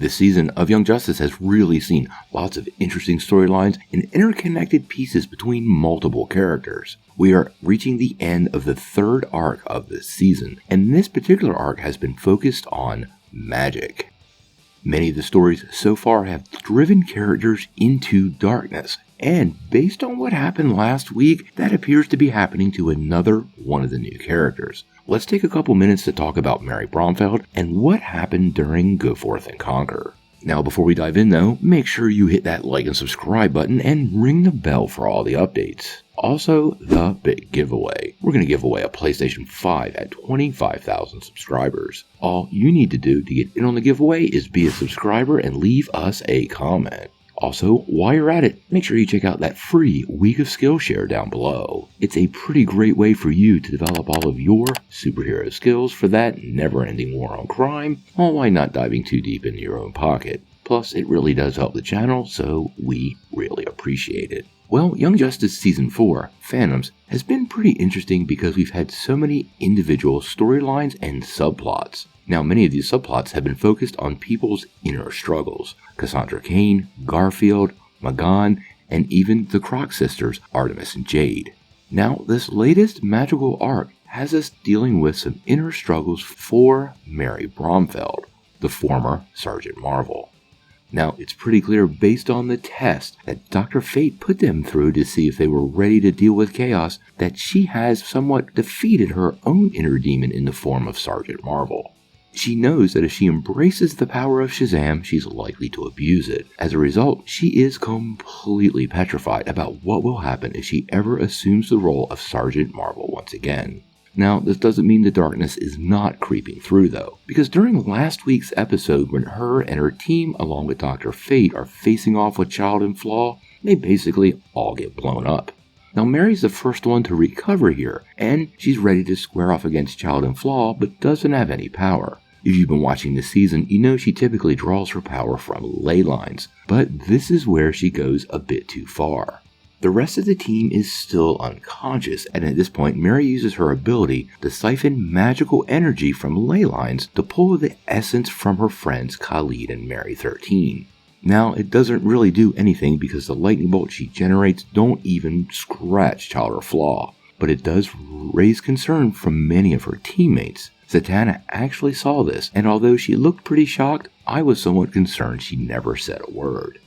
This season of Young Justice has really seen lots of interesting storylines and interconnected pieces between multiple characters. We are reaching the end of the third arc of this season, and this particular arc has been focused on magic. Many of the stories so far have driven characters into darkness, and based on what happened last week, that appears to be happening to another one of the new characters. Let's take a couple minutes to talk about Mary Bromfield and what happened during Go Forth and Conquer. Now, before we dive in though, make sure you hit that like and subscribe button and ring the bell for all the updates. Also, the big giveaway. We're going to give away a PlayStation 5 at 25,000 subscribers. All you need to do to get in on the giveaway is be a subscriber and leave us a comment. Also, while you're at it, make sure you check out that free Week of Skillshare down below. It's a pretty great way for you to develop all of your superhero skills for that never-ending war on crime, all while not diving too deep into your own pocket. Plus, it really does help the channel, so we really appreciate it. Well, Young Justice Season 4, Phantoms, has been pretty interesting because we've had so many individual storylines and subplots. Now, many of these subplots have been focused on people's inner struggles. Cassandra Cain, Garfield, Magan, and even the Croc sisters, Artemis and Jade. Now, this latest magical arc has us dealing with some inner struggles for Mary Bromfield, the former Sergeant Marvel. Now, it's pretty clear based on the test that Dr. Fate put them through to see if they were ready to deal with chaos that she has somewhat defeated her own inner demon in the form of Sergeant Marvel. She knows that if she embraces the power of Shazam, she's likely to abuse it. As a result, she is completely petrified about what will happen if she ever assumes the role of Sergeant Marvel once again. Now, this doesn't mean the darkness is not creeping through though, because during last week's episode when her and her team along with Dr. Fate are facing off with Child and Flaw, they basically all get blown up. Now, Mary's the first one to recover here, and she's ready to square off against Child and Flaw, but doesn't have any power. If you've been watching this season, you know she typically draws her power from ley lines, but this is where she goes a bit too far. The rest of the team is still unconscious, and at this point, Mary uses her ability to siphon magical energy from ley lines to pull the essence from her friends Khalid and Mary 13. Now, it doesn't really do anything because the lightning bolts she generates don't even scratch Child or Flaw, but it does raise concern from many of her teammates. Zatanna actually saw this, and although she looked pretty shocked, I was somewhat concerned she never said a word.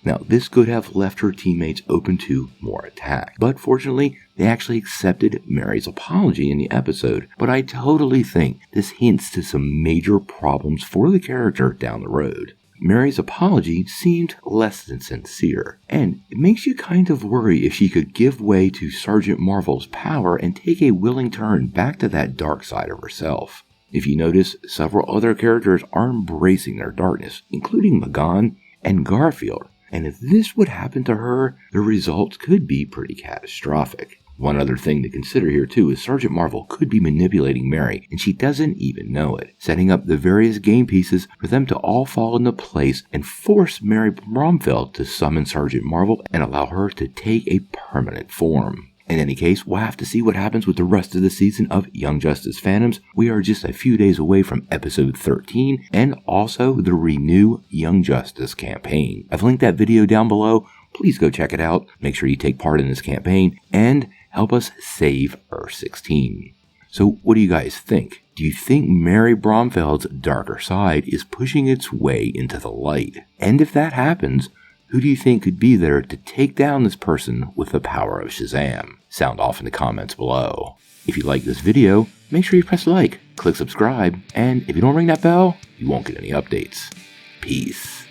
Now, this could have left her teammates open to more attack, but fortunately, they actually accepted Mary's apology in the episode, but I totally think this hints to some major problems for the character down the road. Mary's apology seemed less than sincere, and it makes you kind of worry if she could give way to Sergeant Marvel's power and take a willing turn back to that dark side of herself. If you notice, several other characters are embracing their darkness, including Magan and Garfield. And if this would happen to her, the results could be pretty catastrophic. One other thing to consider here too is Sergeant Marvel could be manipulating Mary, and she doesn't even know it, setting up the various game pieces for them to all fall into place and force Mary Bromfield to summon Sergeant Marvel and allow her to take a permanent form. In any case, we'll have to see what happens with the rest of the season of Young Justice Phantoms. We are just a few days away from episode 13 and also the Renew Young Justice campaign. I've linked that video down below. Please go check it out. Make sure you take part in this campaign and help us save Earth 16. So what do you guys think? Do you think Mary Bromfield's darker side is pushing its way into the light? And if that happens, who do you think could be there to take down this person with the power of Shazam? Sound off in the comments below. If you like this video, make sure you press like, click subscribe, and if you don't ring that bell, you won't get any updates. Peace.